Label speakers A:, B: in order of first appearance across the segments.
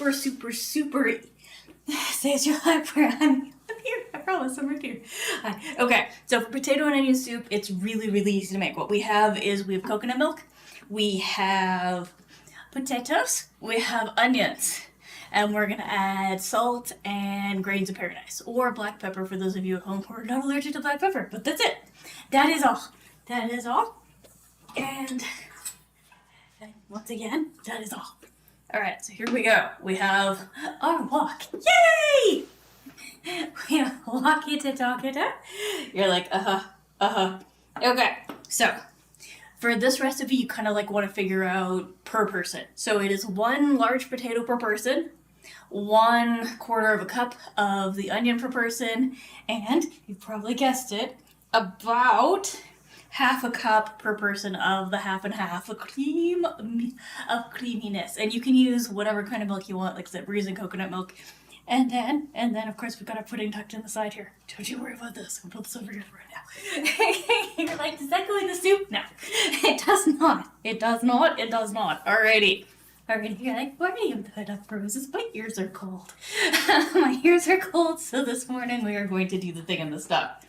A: super, super, super. Say your life prayer. I'm here. I promise I'm right here. Hi. Okay, so for potato and onion soup, it's really, really easy to make. What we have is we have coconut milk, we have potatoes, we have onions, and we're gonna add salt and grains of paradise or black pepper for those of you at home who are not allergic to black pepper. But that's it. That is all. That is all. And once again, that is all. All right, so here we go. We have our wok. Yay! We have walkie to talk it up. You're like, Okay, so for this recipe, you kind of like want to figure out per person. So it is 1 large potato per person, 1/4 of a cup of the onion per person, and you probably guessed it, about half a cup per person of the half and half of creaminess. And you can use whatever kind of milk you want, like I said, raisin coconut milk. And then of course we've got our pudding tucked in the side here. Don't you worry about this. I'll put this over here right now. You're like, does that go in the soup? No, it does not. It does not. It does not. Alrighty. You're like, why do you put up roses? My ears are cold. My ears are cold, so this morning we are going to do the thing in the stuff.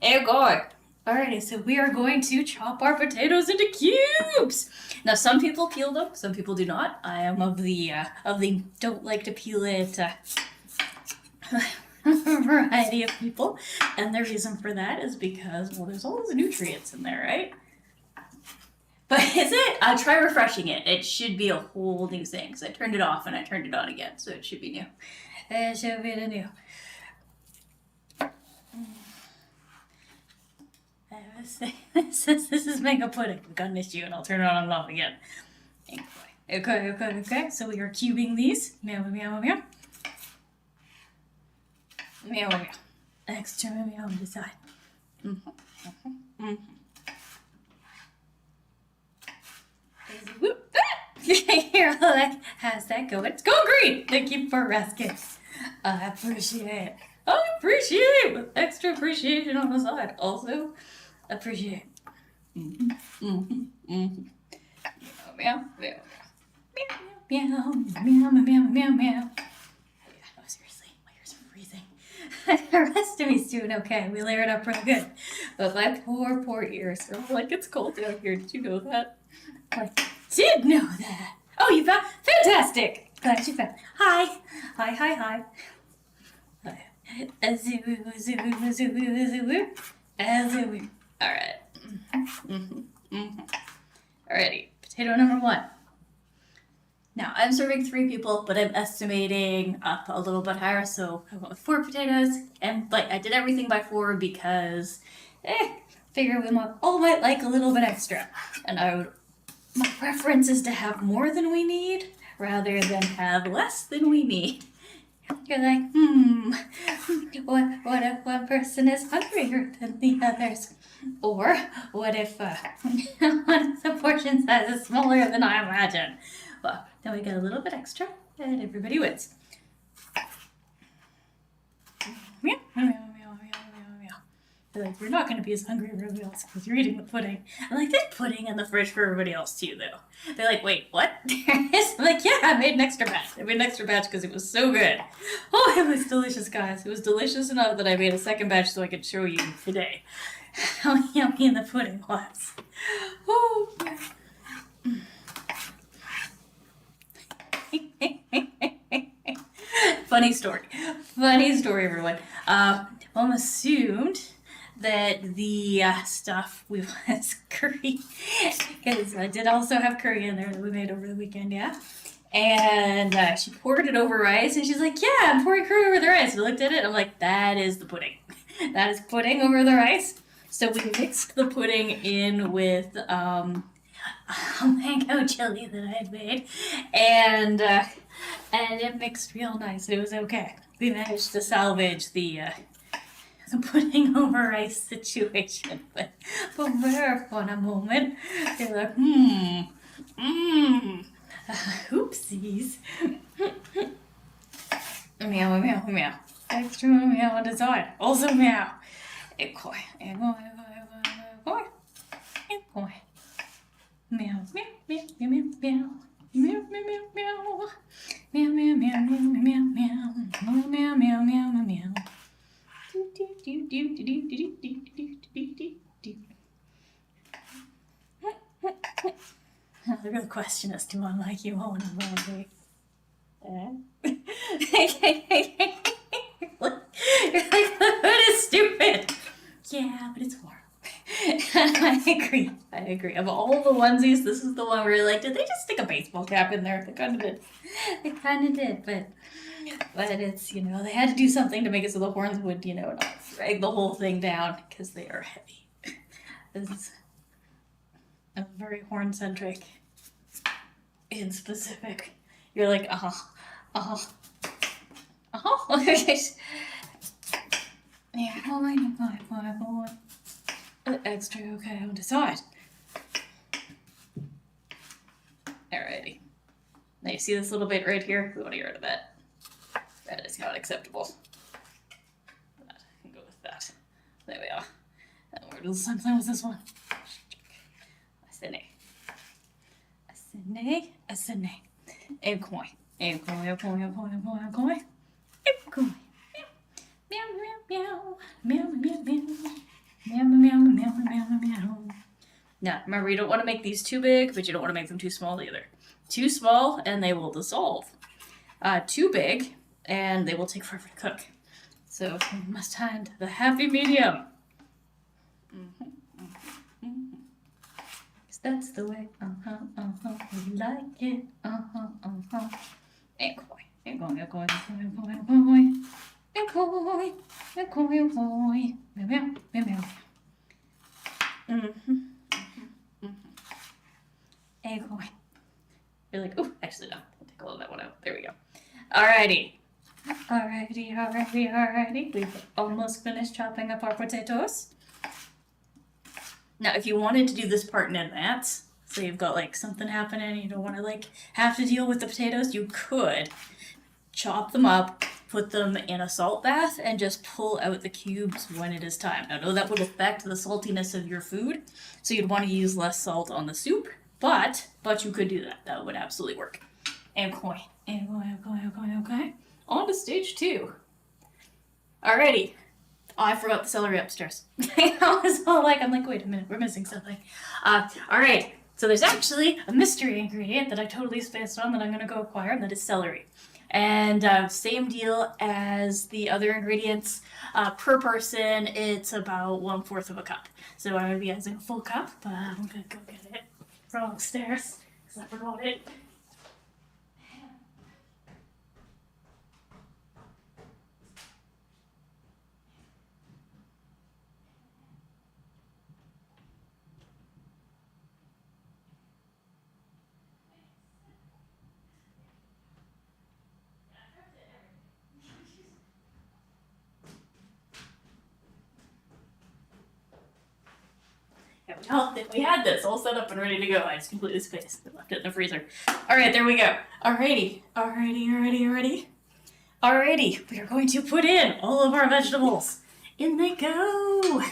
A: Oh God. Alrighty, so we are going to chop our potatoes into cubes. Now, some people peel them, some people do not. I am of the don't like to peel it variety of people, and the reason for that is because, well, there's all those nutrients in there, right? But is it? I'll try refreshing it. It should be a whole new thing, because I turned it off and I turned it on again, so it should be new. It should be new. This is mango pudding. We've got an issue, and I'll turn it on and off again. Okay. So we are cubing these. Meow, meow, meow. Meow, meow. Extra meow on the side. You're like, how's that going? It's going great. Thank you for asking. I appreciate it. With extra appreciation on the side. Also, appreciate. Meow, meow, meow, meow, meow, meow, meow, meow. Yeah, no, seriously, my ears are freezing. The rest of me's doing okay. We layered up real good, but my poor ears are like, it's cold out here. Did you know that? I did know that. Oh, you found fantastic. Glad you found. Hi. All right. Alrighty, potato number 1. Now, I'm serving 3 people, but I'm estimating up a little bit higher, so I went with 4 potatoes, and I did everything by 4 because, figure we all might like a little bit extra, and my preference is to have more than we need, rather than have less than we need. You're like, what if one person is hungrier than the others? Or what if one of the portion size is smaller than I imagine? Well, then we get a little bit extra, and everybody wins. Meow, meow, meow, meow, meow, meow. They're like, we're not going to be as hungry as everybody else because you're eating the pudding. And like, there's pudding in the fridge for everybody else too, though. They're like, wait, what? There is? I'm like, yeah, I made an extra batch. I made an extra batch because it was so good. Oh, it was delicious, guys. It was delicious enough that I made a second batch so I could show you today how yummy the pudding was. Oh, Funny story, everyone. Mom assumed that the stuff was curry, because I did also have curry in there that we made over the weekend, yeah. And she poured it over rice, and she's like, yeah, I'm pouring curry over the rice. I looked at it, and I'm like, that is the pudding. That is pudding over the rice. So we mixed the pudding in with a mango chili that I had made, and it mixed real nice. It was okay. We managed to salvage the pudding over rice situation, but there for a moment, you're like, oopsies. Meow, meow, meow. Extra meow on the side. Also meow. Echo, echo, echo, echo. Meow, meow, meow, meow, meow, meow, meow, meow, meow. Meow, meow, meow, meow, meow, meow, meow, meow, meow, meow, meow, meow. The real question is, do I like you all in a way? You're like, that is stupid. Yeah, but it's horrible. I agree. Of all the onesies, this is the one where you're like, did they just stick a baseball cap in there? They kind of did. They kind of did, but it's, you know, they had to do something to make it so the horns would, you know, not drag the whole thing down because they are heavy. This is a very horn-centric in specific. You're like, Yeah, extra okay on the side. Alrighty. Now you see this little bit right here? We want to get rid of that. That is not acceptable. That can go with that. There we are. And we're doing something with this one. A cine. A coin. A coin, a coin, a coin, a coin, a coin. A coin. Meow, meow, meow. Meow, meow, meow. Meow, meow, meow, meow, meow, meow. Now, remember, you don't want to make these too big, but you don't want to make them too small either. Too small, and they will dissolve. Too big, and they will take forever to cook. So, you must find the happy medium. Cause that's the way, we like it, And koi, and koi, and koi, and koi, and koi, and koi, and koi, and koi, meow, meow, meow, meow. And koi. You're like, ooh, actually no, I'll take all of that one out. There we go. Alrighty. We've almost finished chopping up our potatoes. Now, if you wanted to do this part in advance, so you've got like something happening, you don't want to like have to deal with the potatoes, you could chop them up, put them in a salt bath, and just pull out the cubes when it is time. Now, I know that would affect the saltiness of your food, so you'd want to use less salt on the soup, but you could do that. That would absolutely work. And koi. Okay. On to stage 2. Alrighty. Oh, I forgot the celery upstairs. I was all like, I'm like, wait a minute, we're missing something. Alright, so there's actually a mystery ingredient that I totally spaced on that I'm going to go acquire, and that is celery. And same deal as the other ingredients. Per person, it's about 1/4 of a cup. So I'm going to be using a full cup, but I'm going to go get it from upstairs because I forgot it. We had this all set up and ready to go. I just completely spaced. I left it in the freezer. Alright, there we go. Alrighty. We are going to put in all of our vegetables. In they go.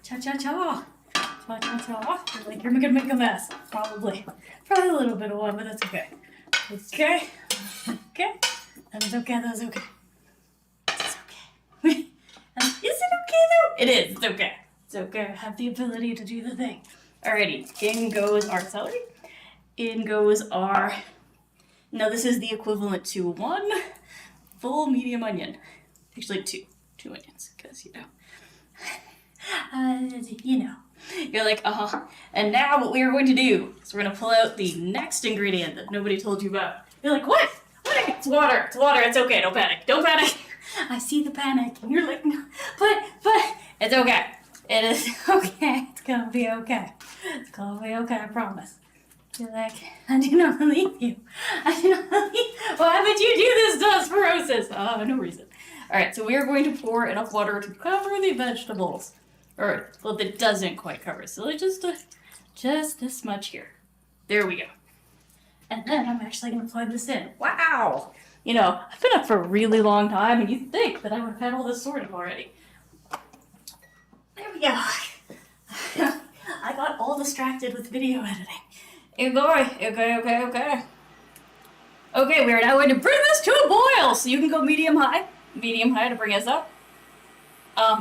A: Cha-cha-cha. Cha-cha-cha. Like, you're gonna make a mess. Probably a little bit of one, but that's okay. Okay. That's okay. Is it okay though? It is. It's okay. It's okay. I have the ability to do the thing. Alrighty. In goes our celery. In goes our... Now this is the equivalent to 1 full medium onion. Actually 2 onions, because you're like, And now what we are going to do is we're going to pull out the next ingredient that nobody told you about. You're like, what? It's water. It's okay. Don't panic. I see the panic. And you're like, no, but it's okay. It is okay. It's gonna be okay. I promise. You're like, I do not believe you. Why would you do this to us, Perosis? No reason. Alright, so we are going to pour enough water to cover the vegetables. Or, well, it doesn't quite cover, so just this much here. There we go. And then I'm actually going to plug this in. Wow! I've been up for a really long time, and you'd think that I would have had all this sorted already. There we go. I got all distracted with video editing. Okay. Okay, we are now going to bring this to a boil. So you can go medium high to bring us up.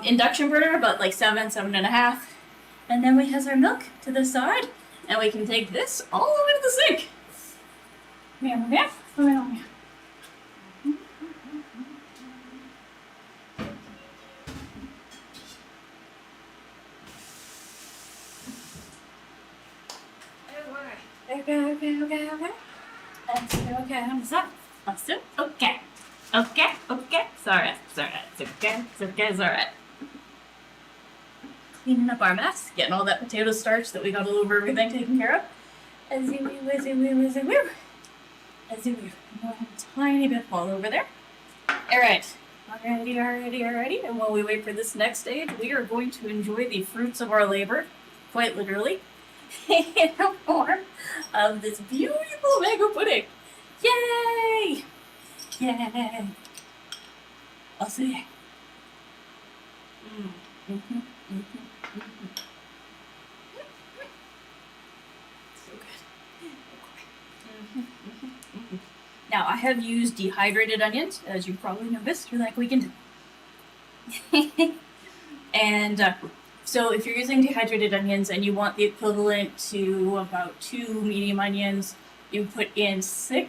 A: Induction burner, about like 7.5. And then we have our milk to the side, and we can take this all the way to the sink. Yeah. Okay. Let's do. Okay. It's alright. It's alright. Cleaning up our mess, getting all that potato starch that we got all over everything taken care of. As you move. A tiny bit fall over there. Alright. Alrighty. And while we wait for this next stage, we are going to enjoy the fruits of our labor, quite literally, in the form of this beautiful mango pudding. Yay! I'll see. So good. Now, I have used dehydrated onions, as you probably noticed, for that weekend. And so if you're using dehydrated onions and you want the equivalent to about 2 medium onions, you put in 3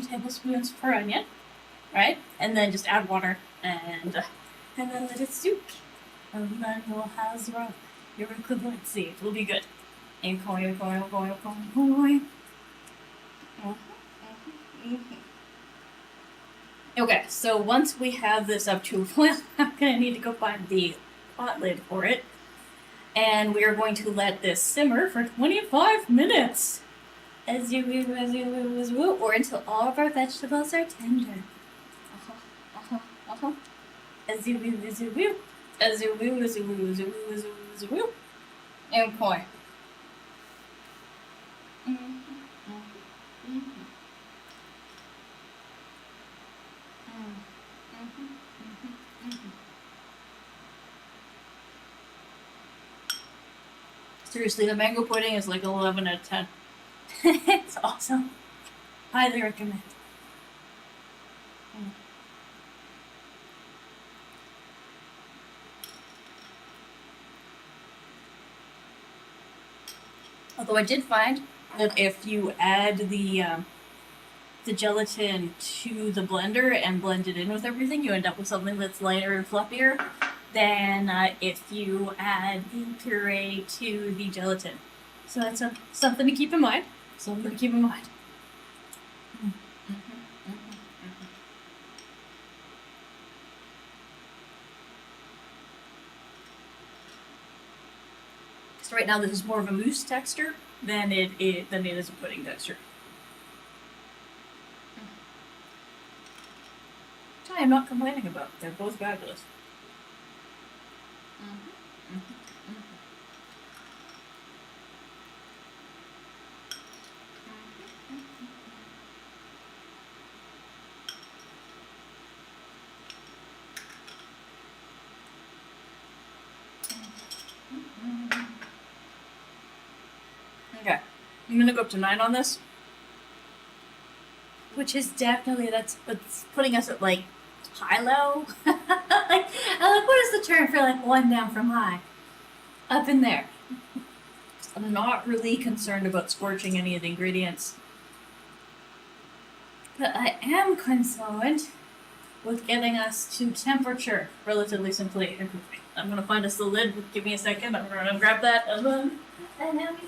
A: tablespoons per onion, right? And then just add water and then let it soak. And then you'll have your equivalency. It will be good. And going. Okay, so once we have this up to a boil, I'm gonna need to go find the pot lid for it. And we are going to let this simmer for 25 minutes. As you will, or until all of our vegetables are tender. As you will. And pour. Seriously, the mango pudding is like 11 out of 10. It's awesome. Highly recommend. Although I did find that if you add the gelatin to the blender and blend it in with everything, you end up with something that's lighter and fluffier than if you add the puree to the gelatin. So that's something to keep in mind. So right now this is more of a mousse texture than it is a pudding texture. Which I am not complaining about. They're both fabulous. Okay, I'm gonna go up to 9 on this, which is definitely that's putting us at like high-low. Like what is the term for like 1 down from high? Up in there. I'm not really concerned about scorching any of the ingredients, but I am concerned with getting us to temperature relatively simply and quickly. I'm gonna find us the lid. Give me a second. I'm gonna grab that and then we throw it in.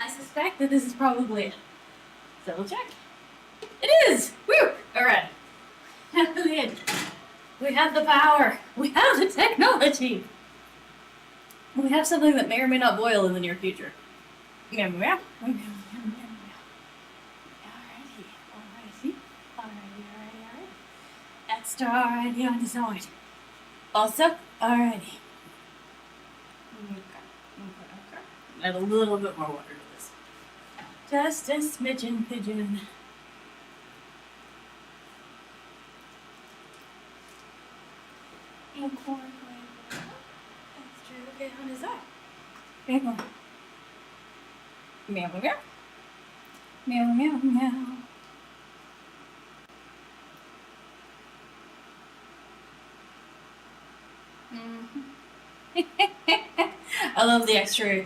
A: I suspect that this is probably it. So we'll check. It is! Woo! Alright. We have the power. We have the technology. We have something that may or may not boil in the near future. Meow, meow. Meow, meow, meow, meow. Alrighty, alrighty, alrighty, alrighty, alrighty. Extra alrighty on the side. Also, alrighty. Okay, okay, okay. Add a little bit more water to this. Just a smidgen, pigeon. And corn, extra okay on the side. Big one. Meow, meow. Meow, meow, meow. I love the extra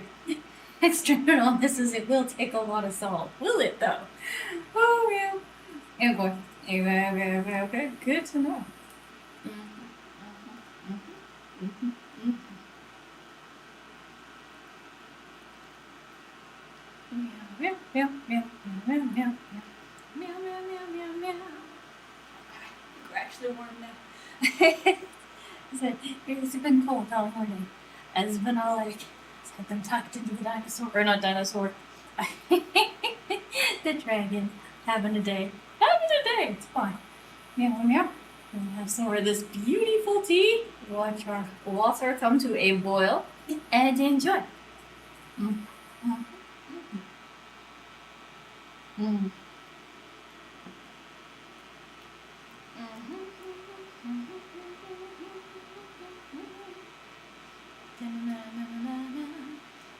A: note on this is it will take a lot of salt. Will it though? Oh yeah. And boy. Okay. Good to know. Meow, meow, meow, meow, meow, meow, meow, meow, meow, meow, meow. Okay, we're actually warm now. I said, it's been cold all morning. It's been all like, I've been tucked into the dinosaur, or not dinosaur, the dragon, having a day. It's fine. Meow, meow. We'll have some more of this beautiful tea. Watch our water come to a boil and enjoy.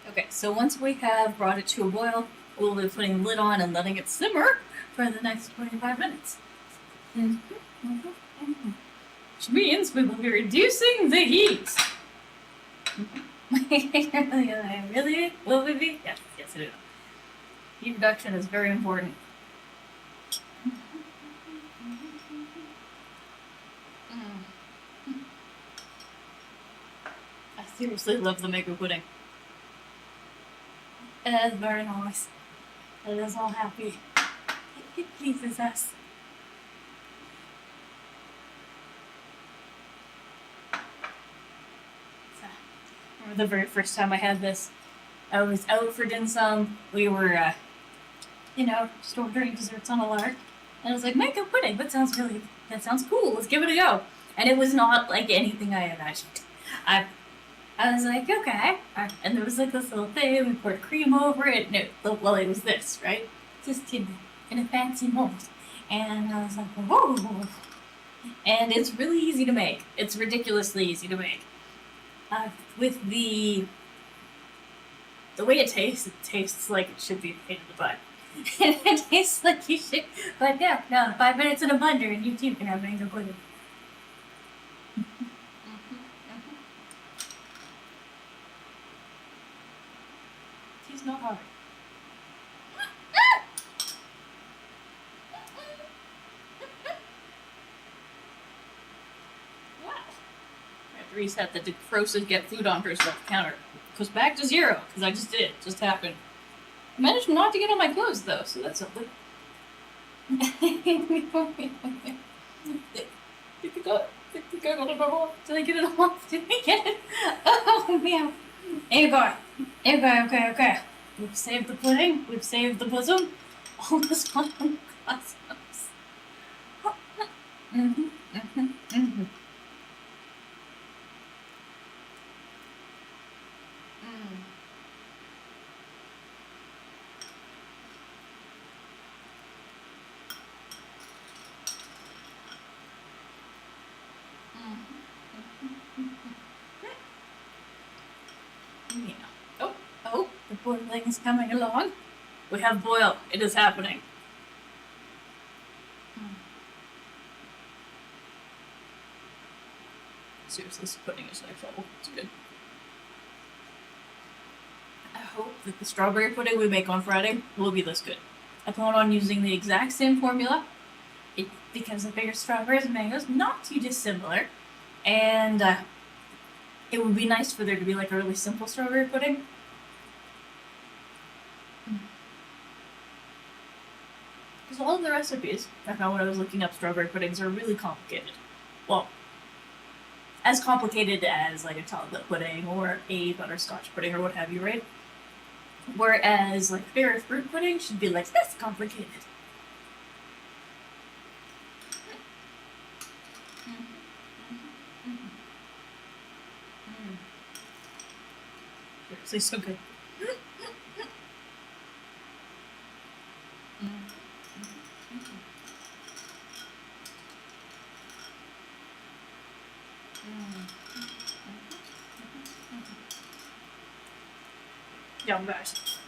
A: Okay, so once we have brought it to a boil, we'll be putting the lid on and letting it simmer for the next 25 minutes. Which means we will be reducing the heat. Really? Will we be? Yes, it is. Heat reduction is very important. I seriously love the mango pudding. It is very nice. It is all happy. It pleases us. So, I remember the very first time I had this. I was out for dim sum. We were, just ordering desserts on a lark. And I was like, mango pudding, that sounds cool. Let's give it a go. And it was not like anything I imagined. I was like, okay. And there was like this little thing, we poured cream over it, and it was this, right? Just in a fancy mold. And I was like, whoa. And it's really easy to make. It's ridiculously easy to make. With the way it tastes like it should be a pain in the butt. It tastes like you should, but yeah, no, 5 minutes in a blender and you too can have mango pudding. He's not hard. What? I have to reset the defrost get food on herself counter. Goes back to 0, because I just did. It just happened. I managed not to get on my clothes though, so that's something. Did I get it off? Did I get it? Oh man. Okay. We've saved the pudding. We've saved the bosom. All this fun cosmos. Yeah. Oh, the boiling is coming along. We have boil. It is happening. Seriously, this pudding is like trouble. It's good. I hope that the strawberry pudding we make on Friday will be this good. I plan on using the exact same formula. Because of bigger strawberries and mangoes, not too dissimilar. And it would be nice for there to be like a really simple strawberry pudding. Because all of the recipes I found when I was looking up strawberry puddings are really complicated. Well, as complicated as like a chocolate pudding or a butterscotch pudding or what have you, right? Whereas like fairy fruit pudding should be like this complicated. Seriously, so good. Yum, guys.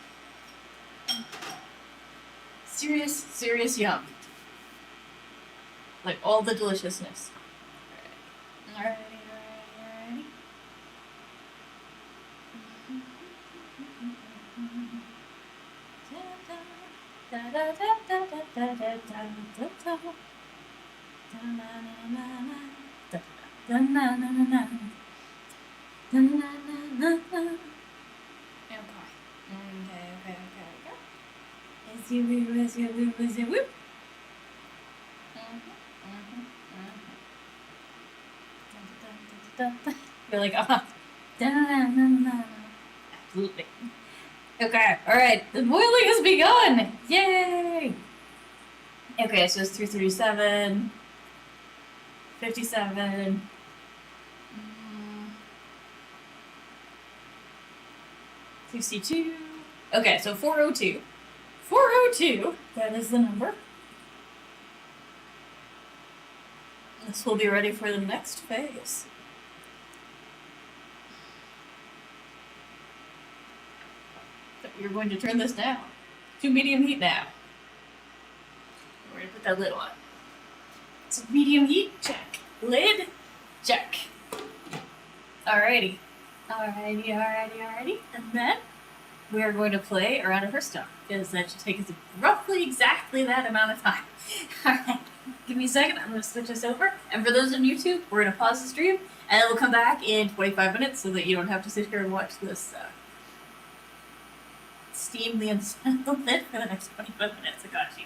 A: Serious yum. Like all the deliciousness. Alrighty. Okay. As you whoop. You're like, absolutely. Okay, alright, the boiling has begun! Yay! Okay, so it's 337, 57, 62. Okay, so 402. 402, that is the number. This will be ready for the next phase. So you're going to turn this down to medium heat now. We're going to put that lid on. So medium heat, check. Lid, check. Alrighty. And then we are going to play around with her stuff, because that should take us roughly exactly that amount of time. Alright, give me a second, I'm going to switch this over. And for those on YouTube, we're going to pause the stream, and then we'll come back in 25 minutes so that you don't have to sit here and watch this steam the inside of the lid for the next 25 minutes. I got you.